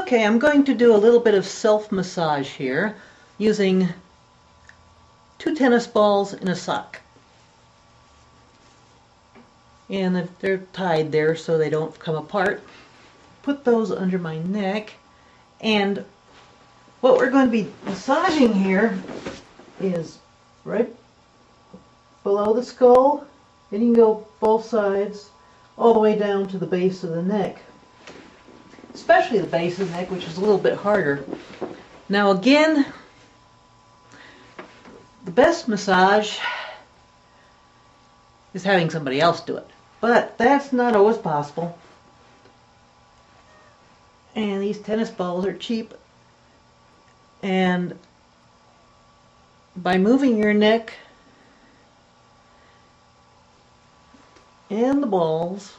Okay, I'm going to do a little bit of self-massage here using 2 tennis balls in a sock. And they're tied there so they don't come apart. Put those under my neck, and what we're going to be massaging here is right below the skull, and you can go both sides all the way down to the base of the neck. Especially the base of the neck, which is a little bit harder. Now again, the best massage is having somebody else do it. But that's not always possible. And these tennis balls are cheap. And by moving your neck and the balls,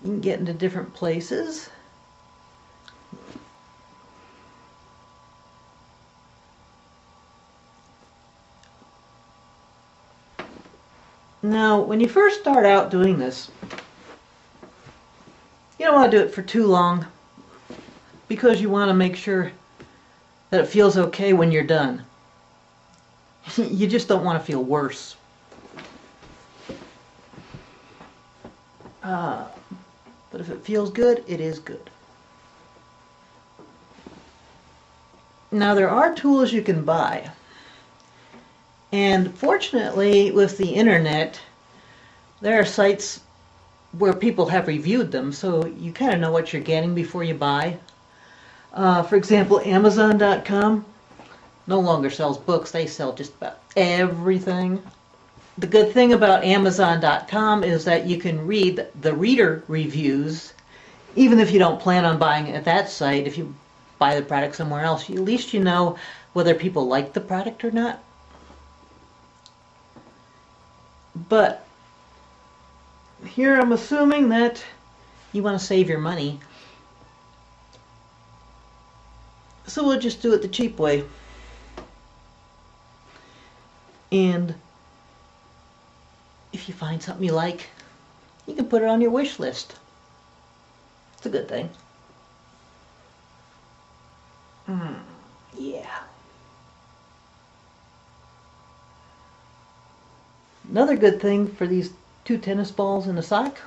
you can get into different places. Now, when you first start out doing this, you don't want to do it for too long because you want to make sure that it feels okay when you're done. You just don't want to feel worse. But if it feels good, it is good. Now there are tools you can buy. And fortunately, with the internet, there are sites where people have reviewed them, so you kind of know what you're getting before you buy. For example, Amazon.com no longer sells books. They sell just about everything. The good thing about Amazon.com is that you can read the reader reviews, even if you don't plan on buying it at that site. If you buy the product somewhere else, at least you know whether people like the product or not. But here I'm assuming that you want to save your money. So we'll just do it the cheap way. And if you find something you like, you can put it on your wish list. It's a good thing. Yeah. Another good thing for these 2 tennis balls in a sock,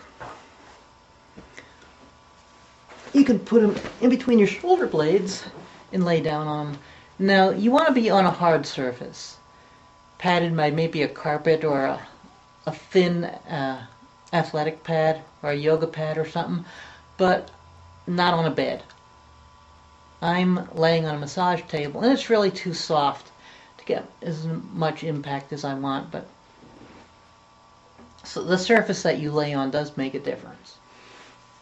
you can put them in between your shoulder blades and lay down on them. Now, you want to be on a hard surface, padded by maybe a carpet or a thin athletic pad or a yoga pad or something, but not on a bed. I'm laying on a massage table, and it's really too soft to get as much impact as I want, but so the surface that you lay on does make a difference.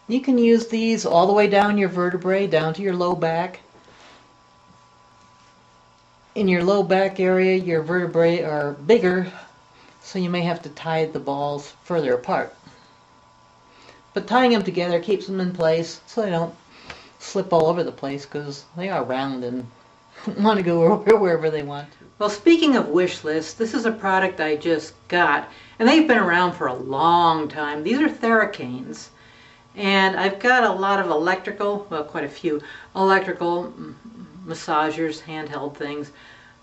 You can use these all the way down your vertebrae, down to your low back. In your low back area, your vertebrae are bigger, so you may have to tie the balls further apart. But tying them together keeps them in place so they don't slip all over the place, because they are round and want to go wherever they want to. Well, speaking of wish lists, this is a product I just got, and they've been around for a long time. These are Theracanes, and I've got a lot of electrical, well, quite a few electrical massagers, handheld things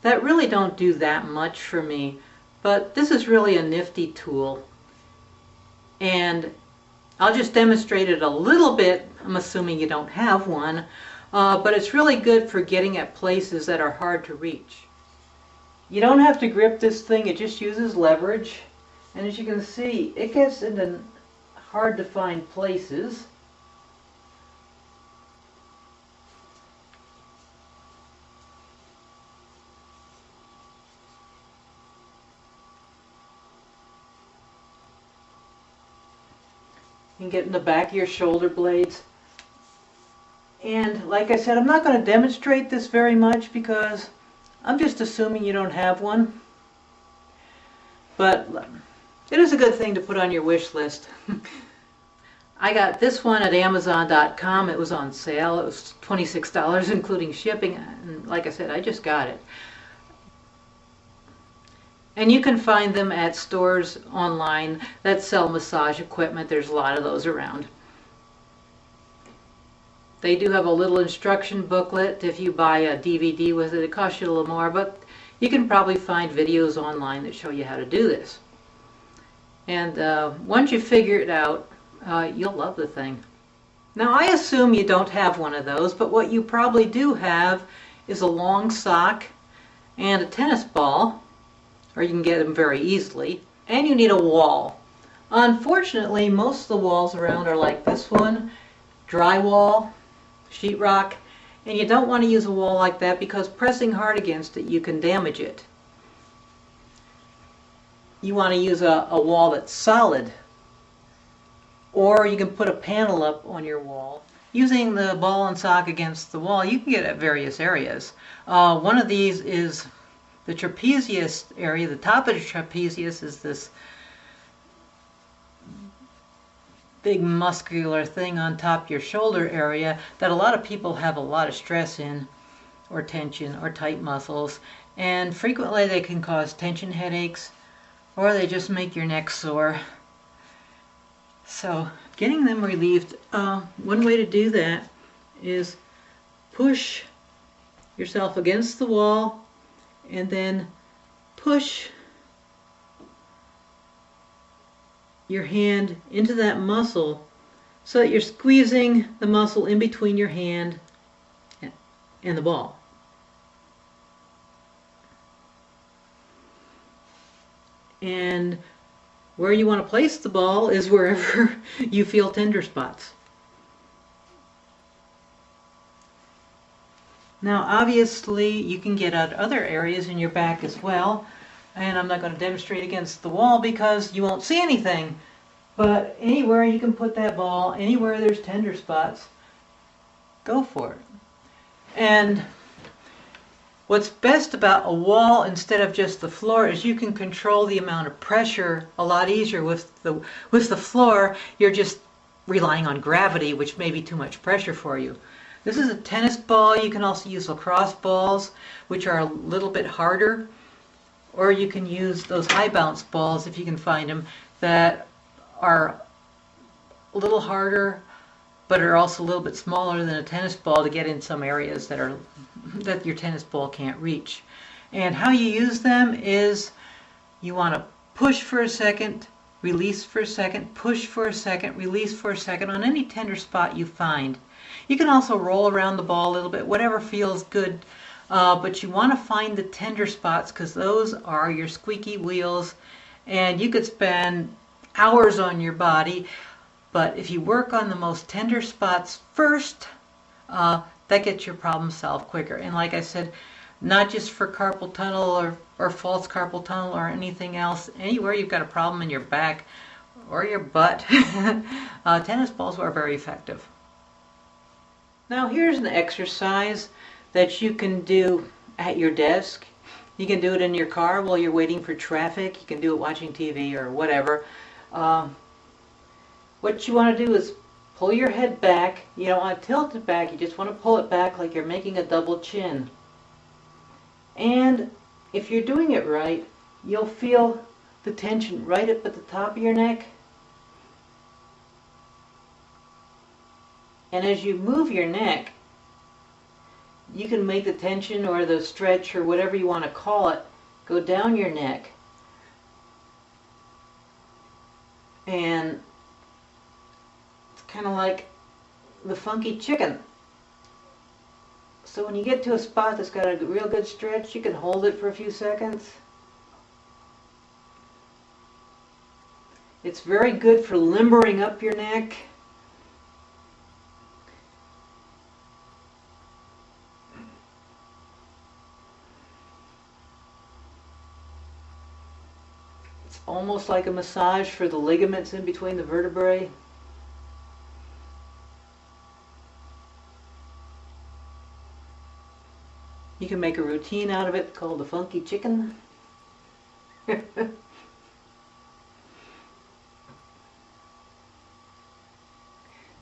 that really don't do that much for me, but this is really a nifty tool, and I'll just demonstrate it a little bit. I'm assuming you don't have one, but it's really good for getting at places that are hard to reach. You don't have to grip this thing, it just uses leverage, and as you can see, it gets into hard to find places. You can get in the back of your shoulder blades. And like I said, I'm not going to demonstrate this very much because I'm just assuming you don't have one. But it is a good thing to put on your wish list. I got this one at Amazon.com. It was on sale. It was $26 including shipping. And like I said, I just got it. And you can find them at stores online that sell massage equipment. There's a lot of those around. They do have a little instruction booklet. If you buy a DVD with it, it costs you a little more, but you can probably find videos online that show you how to do this. And once you figure it out, you'll love the thing. Now, I assume you don't have one of those, but what you probably do have is a long sock and a tennis ball, or you can get them very easily, and you need a wall. Unfortunately, most of the walls around are like this one, drywall, sheetrock, and you don't want to use a wall like that because pressing hard against it, you can damage it. You want to use a wall that's solid, or you can put a panel up on your wall. Using the ball and sock against the wall, you can get at various areas. One of these is the trapezius area. The top of the trapezius is this big muscular thing on top of your shoulder area that a lot of people have a lot of stress in, or tension, or tight muscles, and frequently they can cause tension headaches, or they just make your neck sore. So getting them relieved, one way to do that is push yourself against the wall and then push your hand into that muscle so that you're squeezing the muscle in between your hand and the ball. And where you want to place the ball is wherever you feel tender spots. Now, obviously, you can get at other areas in your back as well. And I'm not going to demonstrate against the wall because you won't see anything. But anywhere you can put that ball, anywhere there's tender spots, go for it. And what's best about a wall instead of just the floor is you can control the amount of pressure a lot easier. With the floor, you're just relying on gravity, which may be too much pressure for you. This is a tennis ball. You can also use lacrosse balls, which are a little bit harder. Or you can use those high bounce balls, if you can find them, that are a little harder, but are also a little bit smaller than a tennis ball to get in some areas that your tennis ball can't reach. And how you use them is you want to push for a second, release for a second, push for a second, release for a second on any tender spot you find. You can also roll around the ball a little bit, whatever feels good. But you want to find the tender spots because those are your squeaky wheels, and you could spend hours on your body, but if you work on the most tender spots first, that gets your problem solved quicker. And like I said, not just for carpal tunnel or false carpal tunnel or anything else, anywhere you've got a problem in your back or your butt, tennis balls are very effective. Now here's an exercise that you can do at your desk. You can do it in your car while you're waiting for traffic. You can do it watching TV or whatever. What you want to do is pull your head back. You don't want to tilt it back. You just want to pull it back like you're making a double chin. And if you're doing it right, you'll feel the tension right up at the top of your neck. And as you move your neck, you can make the tension or the stretch or whatever you want to call it go down your neck. And it's kind of like the funky chicken. So when you get to a spot that's got a real good stretch, you can hold it for a few seconds. It's very good for limbering up your neck. Almost like a massage for the ligaments in between the vertebrae. You can make a routine out of it called the funky chicken.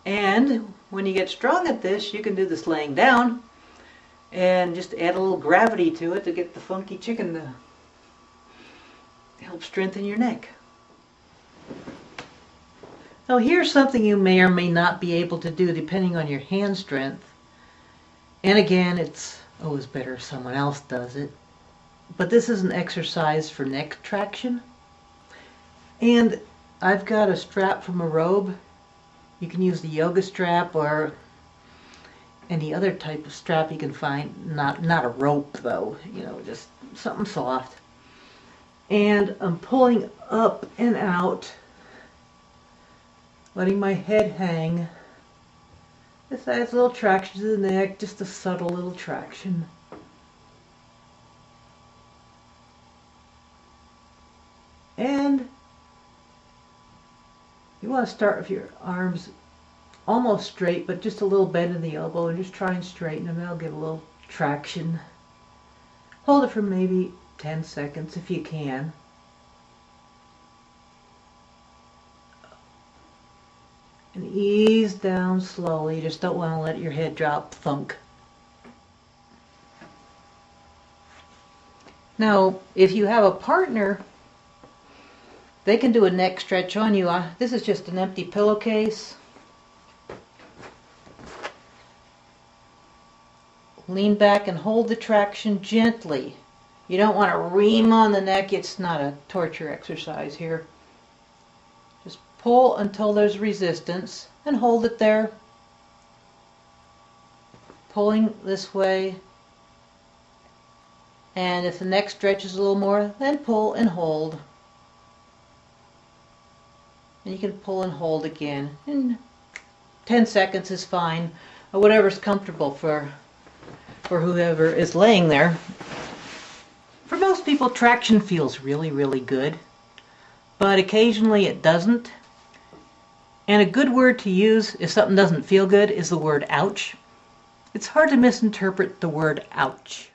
And when you get strong at this, you can do this laying down and just add a little gravity to it to get the funky chicken to help strengthen your neck. Now here's something you may or may not be able to do depending on your hand strength. And again, it's always better if someone else does it. But this is an exercise for neck traction. And I've got a strap from a robe. You can use the yoga strap or any other type of strap you can find. Not a rope though, you know, just something soft. And I'm pulling up and out, letting my head hang. This adds a little traction to the neck, just a subtle little traction. And you want to start with your arms almost straight, but just a little bend in the elbow, and just try and straighten them. That'll give a little traction. Hold it for maybe 10 seconds if you can. And ease down slowly. You just don't want to let your head drop thunk. Now, if you have a partner, they can do a neck stretch on you. This is just an empty pillowcase. Lean back and hold the traction gently. You don't want to ream on the neck. It's not a torture exercise here. Just pull until there's resistance and hold it there. Pulling this way. And if the neck stretches a little more, then pull and hold. And you can pull and hold again. And 10 seconds is fine, or whatever's comfortable for whoever is laying there. For most people, traction feels really, really good, but occasionally it doesn't. And a good word to use if something doesn't feel good is the word ouch. It's hard to misinterpret the word ouch.